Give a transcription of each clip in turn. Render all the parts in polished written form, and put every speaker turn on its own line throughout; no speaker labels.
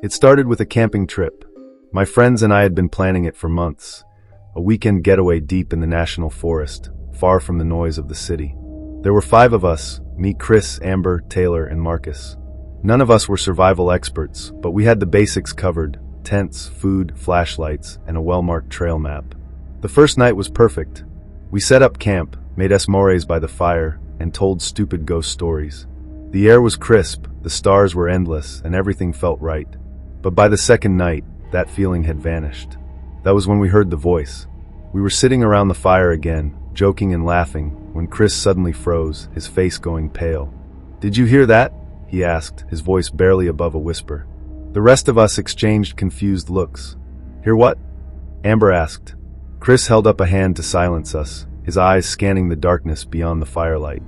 It started with a camping trip. My friends and I had been planning it for months. A weekend getaway deep in the national forest, far from the noise of the city. There were 5 of us, me, Chris, Amber, Taylor, and Marcus. None of us were survival experts, but we had the basics covered: tents, food, flashlights, and a well-marked trail map. The first night was perfect. We set up camp, made s'mores by the fire, and told stupid ghost stories. The air was crisp, the stars were endless, and everything felt right. But by the second night, that feeling had vanished. That was when we heard the voice. We were sitting around the fire again, joking and laughing, when Chris suddenly froze, his face going pale. "Did you hear that?" he asked, his voice barely above a whisper. The rest of us exchanged confused looks. "Hear what?" Amber asked. Chris held up a hand to silence us, his eyes scanning the darkness beyond the firelight.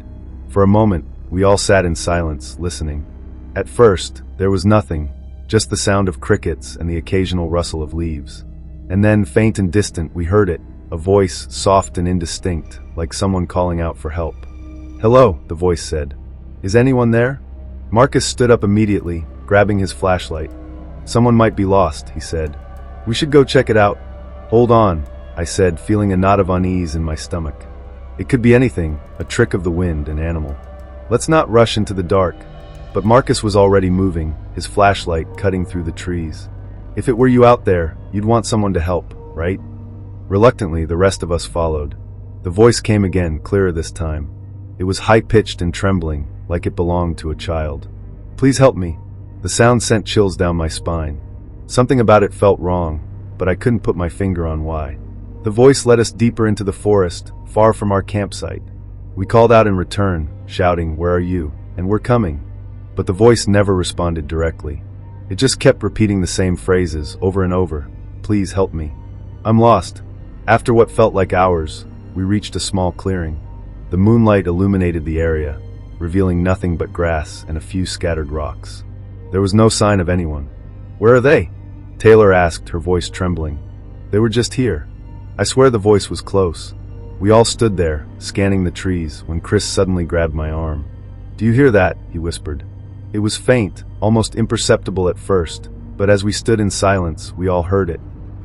For a moment, we all sat in silence, listening. At first, there was nothing, just the sound of crickets and the occasional rustle of leaves. And then, faint and distant, we heard it, a voice, soft and indistinct, like someone calling out for help. "Hello," the voice said. "Is anyone there?" Marcus stood up immediately, grabbing his flashlight. "Someone might be lost," he said. "We should go check it out." "Hold on," I said, feeling a knot of unease in my stomach. It could be anything, a trick of the wind, an animal. Let's not rush into the dark. But Marcus was already moving, his flashlight cutting through the trees. "If it were you out there, you'd want someone to help, right?" Reluctantly, the rest of us followed. The voice came again, clearer this time. It was high-pitched and trembling, like it belonged to a child. "Please help me." The sound sent chills down my spine. Something about it felt wrong, but I couldn't put my finger on why. The voice led us deeper into the forest, far from our campsite. We called out in return, shouting, "Where are you?" and "We're coming." But the voice never responded directly. It just kept repeating the same phrases over and over. "Please help me. I'm lost." After what felt like hours, we reached a small clearing. The moonlight illuminated the area, revealing nothing but grass and a few scattered rocks. There was no sign of anyone. "Where are they?" Taylor asked, her voice trembling. "They were just here." I swear the voice was close. We all stood there, scanning the trees, when Chris suddenly grabbed my arm. "Do you hear that?" he whispered. It was faint, almost imperceptible at first, but as we stood in silence, we all heard it.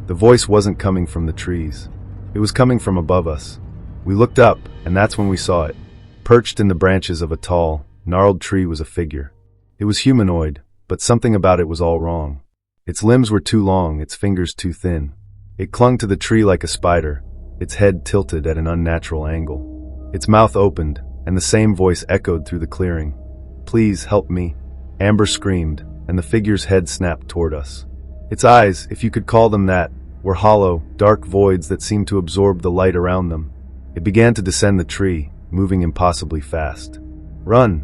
The voice wasn't coming from the trees. It was coming from above us. We looked up, and that's when we saw it. Perched in the branches of a tall, gnarled tree was a figure. It was humanoid, but something about it was all wrong. Its limbs were too long, its fingers too thin. It clung to the tree like a spider, its head tilted at an unnatural angle. Its mouth opened, and the same voice echoed through the clearing. "Please help me," Amber screamed, and the figure's head snapped toward us. Its eyes, if you could call them that, were hollow, dark voids that seemed to absorb the light around them. It began to descend the tree, moving impossibly fast. "Run!"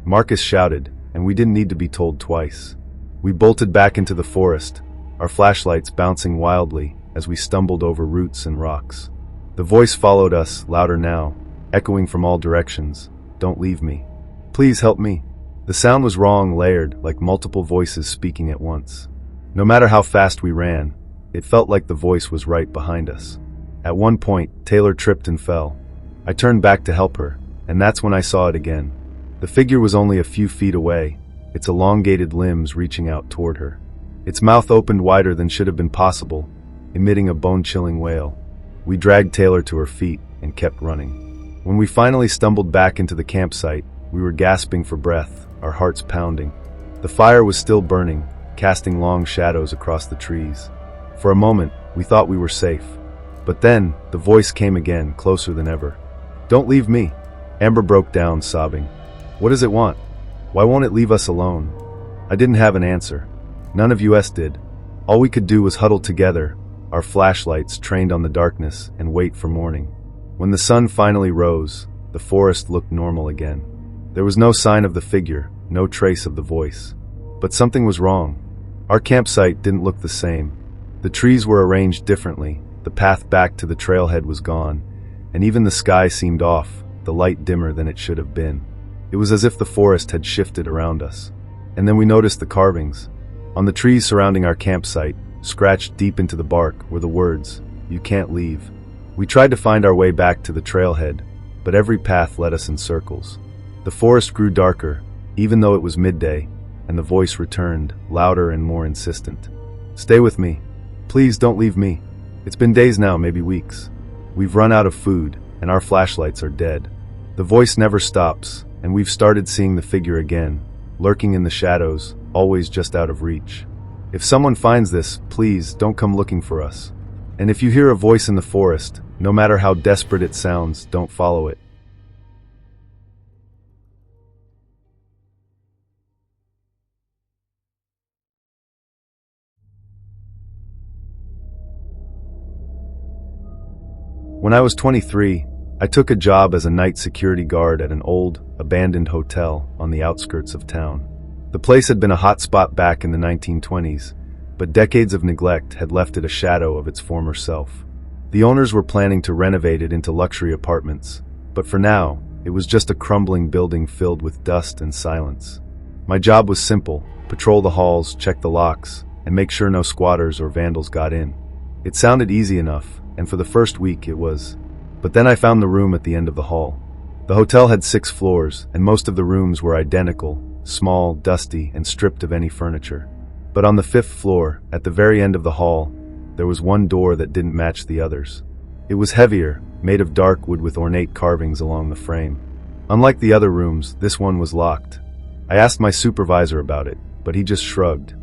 Marcus shouted, and we didn't need to be told twice. We bolted back into the forest, our flashlights bouncing wildly as we stumbled over roots and rocks. The voice followed us, louder now, echoing from all directions. "Don't leave me. Please help me." The sound was wrong, layered, like multiple voices speaking at once. No matter how fast we ran, it felt like the voice was right behind us. At one point, Taylor tripped and fell. I turned back to help her, and that's when I saw it again. The figure was only a few feet away, its elongated limbs reaching out toward her. Its mouth opened wider than should have been possible, emitting a bone-chilling wail. We dragged Taylor to her feet and kept running. When we finally stumbled back into the campsite, we were gasping for breath, our hearts pounding. The fire was still burning, casting long shadows across the trees. For a moment, we thought we were safe. But then, the voice came again, closer than ever. "Don't leave me." Amber broke down, sobbing. "What does it want? Why won't it leave us alone?" I didn't have an answer. None of us did. All we could do was huddle together, our flashlights trained on the darkness, and wait for morning. When the sun finally rose, the forest looked normal again. There was no sign of the figure, no trace of the voice. But something was wrong. Our campsite didn't look the same. The trees were arranged differently, the path back to the trailhead was gone, and even the sky seemed off, the light dimmer than it should have been. It was as if the forest had shifted around us. And then we noticed the carvings. On the trees surrounding our campsite, scratched deep into the bark, were the words, "You can't leave." We tried to find our way back to the trailhead, but every path led us in circles. The forest grew darker, even though it was midday, and the voice returned, louder and more insistent. "Stay with me. Please don't leave me. It's been days now, maybe weeks. We've run out of food, and our flashlights are dead." The voice never stops, and we've started seeing the figure again, lurking in the shadows, always just out of reach. If someone finds this, please don't come looking for us. And if you hear a voice in the forest, no matter how desperate it sounds, don't follow it. When I was 23, I took a job as a night security guard at an old, abandoned hotel on the outskirts of town. The place had been a hot spot back in the 1920s, but decades of neglect had left it a shadow of its former self. The owners were planning to renovate it into luxury apartments, but for now, it was just a crumbling building filled with dust and silence. My job was simple: patrol the halls, check the locks, and make sure no squatters or vandals got in. It sounded easy enough, and for the first week it was. But then I found the room at the end of the hall. The hotel had 6 floors, and most of the rooms were identical, small, dusty, and stripped of any furniture. But on the 5th floor, at the very end of the hall, there was one door that didn't match the others. It was heavier, made of dark wood with ornate carvings along the frame. Unlike the other rooms, this one was locked. I asked my supervisor about it, but he just shrugged.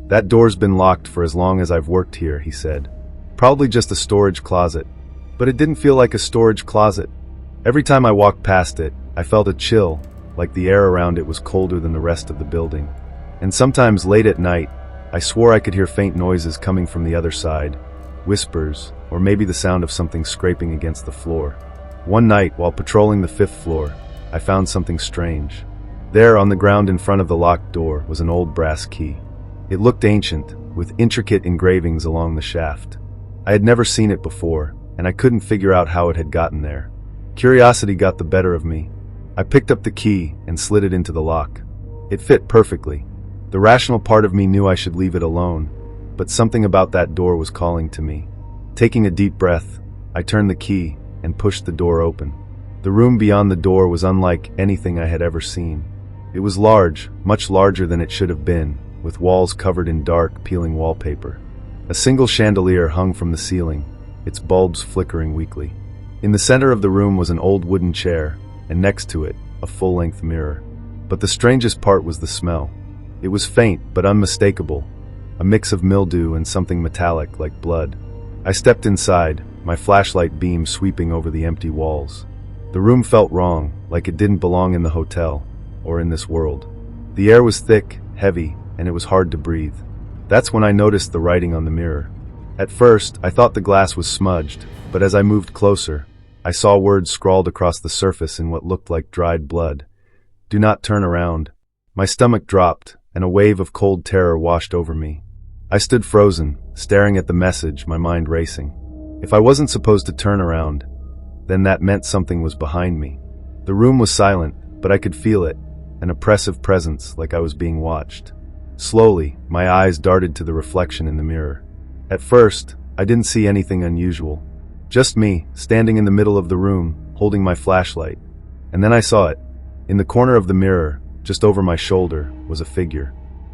"That door's been locked for as long as I've worked here," he said. "Probably just a storage closet." But it didn't feel like a storage closet. Every time I walked past it, I felt a chill, like the air around it was colder than the rest of the building. And sometimes late at night, I swore I could hear faint noises coming from the other side, whispers, or maybe the sound of something scraping against the floor. One night, while patrolling the 5th floor, I found something strange. There, on the ground in front of the locked door, was an old brass key. It looked ancient, with intricate engravings along the shaft. I had never seen it before, and I couldn't figure out how it had gotten there. Curiosity got the better of me. I picked up the key and slid it into the lock. It fit perfectly. The rational part of me knew I should leave it alone, but something about that door was calling to me. Taking a deep breath, I turned the key and pushed the door open. The room beyond the door was unlike anything I had ever seen. It was large, much larger than it should have been, with walls covered in dark, peeling wallpaper. A single chandelier hung from the ceiling, its bulbs flickering weakly. In the center of the room was an old wooden chair, and next to it, a full-length mirror. But the strangest part was the smell. It was faint but unmistakable, a mix of mildew and something metallic like blood. I stepped inside, my flashlight beam sweeping over the empty walls. The room felt wrong, like it didn't belong in the hotel, or in this world. The air was thick, heavy, and it was hard to breathe. That's when I noticed the writing on the mirror. At first, I thought the glass was smudged, but as I moved closer, I saw words scrawled across the surface in what looked like dried blood. "Do not turn around." My stomach dropped, and a wave of cold terror washed over me. I stood frozen, staring at the message, my mind racing. If I wasn't supposed to turn around, then that meant something was behind me. The room was silent, but I could feel it, an oppressive presence, like I was being watched. Slowly, my eyes darted to the reflection in the mirror. At first, I didn't see anything unusual. Just me, standing in the middle of the room, holding my flashlight. And then I saw it. In the corner of the mirror, just over my shoulder, was a figure.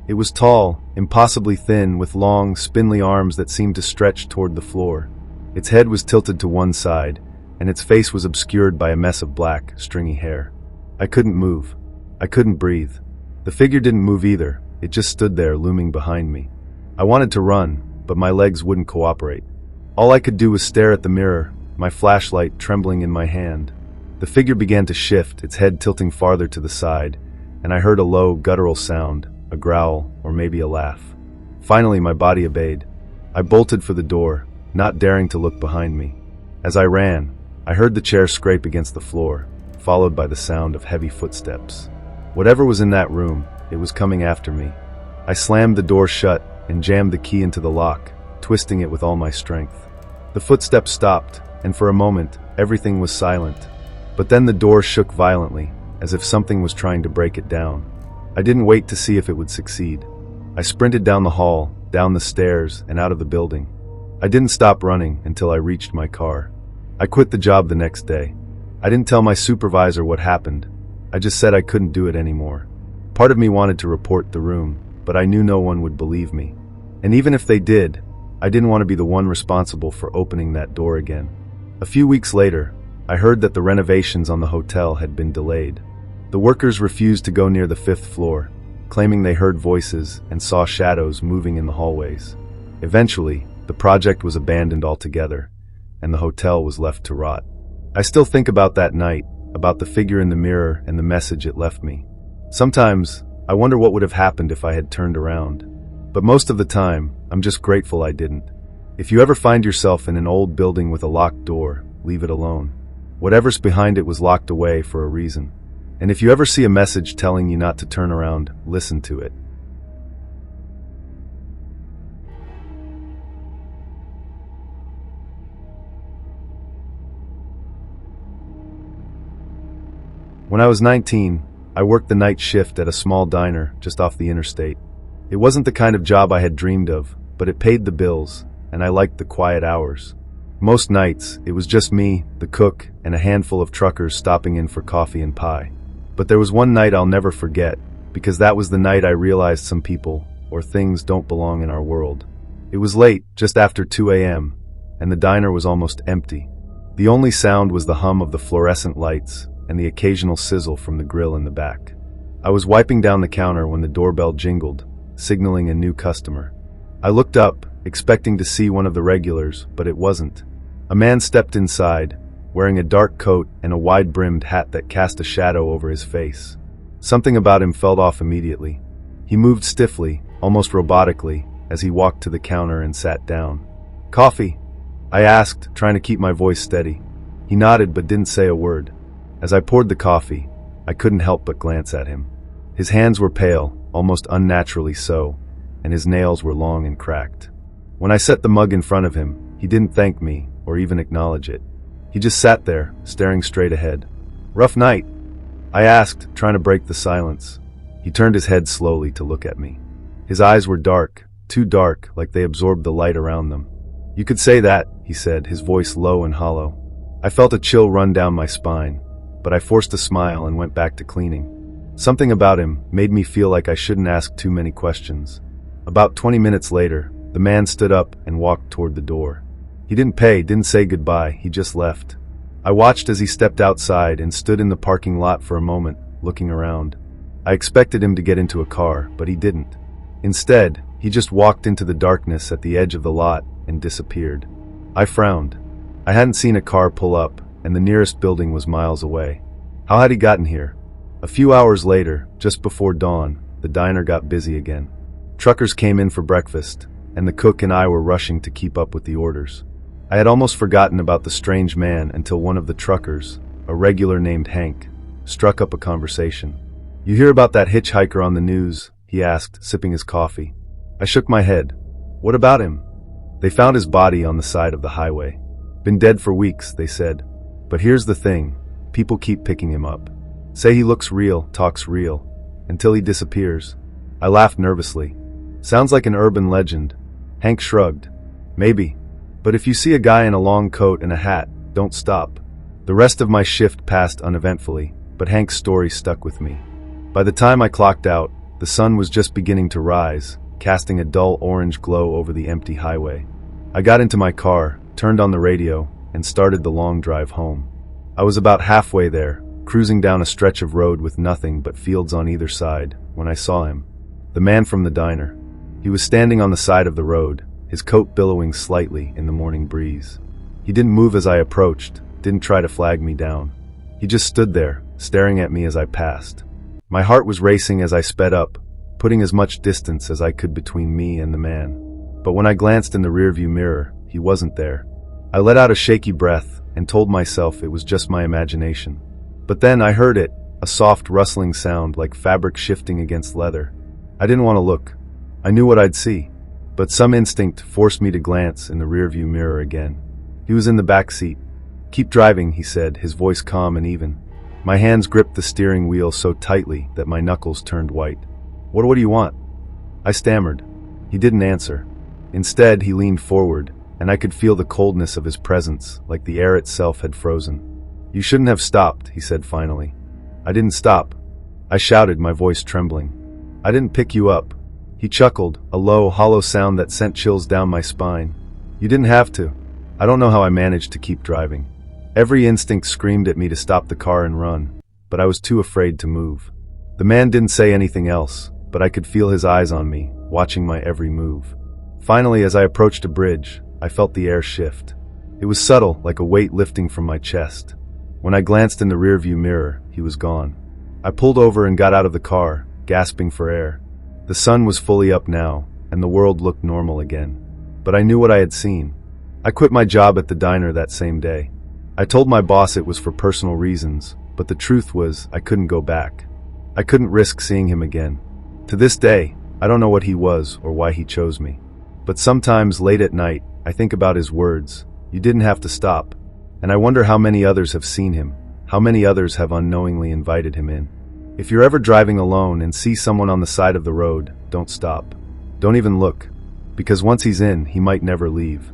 It was tall, impossibly thin, with long, spindly arms that seemed to stretch toward the floor. Its head was tilted to one side, and its face was obscured by a mess of black, stringy hair. I couldn't move. I couldn't breathe. The figure didn't move either. It just stood there, looming behind me. I wanted to run, but my legs wouldn't cooperate. All I could do was stare at the mirror, my flashlight trembling in my hand. The figure began to shift, its head tilting farther to the side, and I heard a low, guttural sound, a growl, or maybe a laugh. Finally, my body obeyed. I bolted for the door, not daring to look behind me. As I ran, I heard the chair scrape against the floor, followed by the sound of heavy footsteps. Whatever was in that room, it was coming after me. I slammed the door shut and jammed the key into the lock, twisting it with all my strength. The footsteps stopped, and for a moment, everything was silent. But then the door shook violently, as if something was trying to break it down. I didn't wait to see if it would succeed. I sprinted down the hall, down the stairs, and out of the building. I didn't stop running until I reached my car. I quit the job the next day. I didn't tell my supervisor what happened. I just said I couldn't do it anymore. Part of me wanted to report the room, but I knew no one would believe me. And even if they did, I didn't want to be the one responsible for opening that door again. A few weeks later, I heard that the renovations on the hotel had been delayed. The workers refused to go near the 5th floor, claiming they heard voices and saw shadows moving in the hallways. Eventually, the project was abandoned altogether, and the hotel was left to rot. I still think about that night, about the figure in the mirror and the message it left me. Sometimes, I wonder what would have happened if I had turned around. But most of the time, I'm just grateful I didn't. If you ever find yourself in an old building with a locked door, leave it alone. Whatever's behind it was locked away for a reason. And if you ever see a message telling you not to turn around, listen to it. When I was 19, I worked the night shift at a small diner just off the interstate. It wasn't the kind of job I had dreamed of, but it paid the bills, and I liked the quiet hours. Most nights, it was just me, the cook, and a handful of truckers stopping in for coffee and pie. But there was one night I'll never forget, because that was the night I realized some people, or things, don't belong in our world. It was late, just after 2 a.m., and the diner was almost empty. The only sound was the hum of the fluorescent lights and the occasional sizzle from the grill in the back. I was wiping down the counter when the doorbell jingled, signaling a new customer. I looked up, expecting to see one of the regulars, but it wasn't. A man stepped inside, wearing a dark coat and a wide-brimmed hat that cast a shadow over his face. Something about him felt off immediately. He moved stiffly, almost robotically, as he walked to the counter and sat down. "Coffee?" I asked, trying to keep my voice steady. He nodded but didn't say a word. As I poured the coffee, I couldn't help but glance at him. His hands were pale, almost unnaturally so, and his nails were long and cracked. When I set the mug in front of him, he didn't thank me or even acknowledge it. He just sat there, staring straight ahead. "Rough night?" I asked, trying to break the silence. He turned his head slowly to look at me. His eyes were dark, too dark, like they absorbed the light around them. "You could say that," he said, his voice low and hollow. I felt a chill run down my spine, but I forced a smile and went back to cleaning. Something about him made me feel like I shouldn't ask too many questions. About 20 minutes later, the man stood up and walked toward the door. He didn't pay, didn't say goodbye, he just left. I watched as he stepped outside and stood in the parking lot for a moment, looking around. I expected him to get into a car, but he didn't. Instead, he just walked into the darkness at the edge of the lot and disappeared. I frowned. I hadn't seen a car pull up, and the nearest building was miles away. How had he gotten here? A few hours later, just before dawn, the diner got busy again. Truckers came in for breakfast, and the cook and I were rushing to keep up with the orders. I had almost forgotten about the strange man until one of the truckers, a regular named Hank, struck up a conversation. "You hear about that hitchhiker on the news?" he asked, sipping his coffee. I shook my head. "What about him?" "They found his body on the side of the highway. Been dead for weeks," they said. "But here's the thing, people keep picking him up. Say he looks real, talks real, until he disappears." I laughed nervously. "Sounds like an urban legend." Hank shrugged. "Maybe. But if you see a guy in a long coat and a hat, don't stop." The rest of my shift passed uneventfully, but Hank's story stuck with me. By the time I clocked out, the sun was just beginning to rise, casting a dull orange glow over the empty highway. I got into my car, turned on the radio, and started the long drive home. I was about halfway there, cruising down a stretch of road with nothing but fields on either side, when I saw him. The man from the diner. He was standing on the side of the road, his coat billowing slightly in the morning breeze. He didn't move as I approached, didn't try to flag me down. He just stood there, staring at me as I passed. My heart was racing as I sped up, putting as much distance as I could between me and the man. But when I glanced in the rearview mirror, he wasn't there. I let out a shaky breath and told myself it was just my imagination. But then I heard it, a soft rustling sound like fabric shifting against leather. I didn't want to look. I knew what I'd see. But some instinct forced me to glance in the rearview mirror again. He was in the back seat. "Keep driving," he said, his voice calm and even. My hands gripped the steering wheel so tightly that my knuckles turned white. What do you want?" I stammered. He didn't answer. Instead, he leaned forward, and I could feel the coldness of his presence, like the air itself had frozen. "You shouldn't have stopped," he said finally. "I didn't stop." I shouted, my voice trembling. "I didn't pick you up." He chuckled, a low, hollow sound that sent chills down my spine. "You didn't have to." I don't know how I managed to keep driving. Every instinct screamed at me to stop the car and run, but I was too afraid to move. The man didn't say anything else, but I could feel his eyes on me, watching my every move. Finally, as I approached a bridge, I felt the air shift. It was subtle, like a weight lifting from my chest. When I glanced in the rearview mirror, he was gone. I pulled over and got out of the car, gasping for air. The sun was fully up now, and the world looked normal again. But I knew what I had seen. I quit my job at the diner that same day. I told my boss it was for personal reasons, but the truth was I couldn't go back. I couldn't risk seeing him again. To this day, I don't know what he was or why he chose me. But sometimes late at night, I think about his words, "You didn't have to stop." And I wonder how many others have seen him, how many others have unknowingly invited him in. If you're ever driving alone and see someone on the side of the road, don't stop. Don't even look. Because once he's in, he might never leave.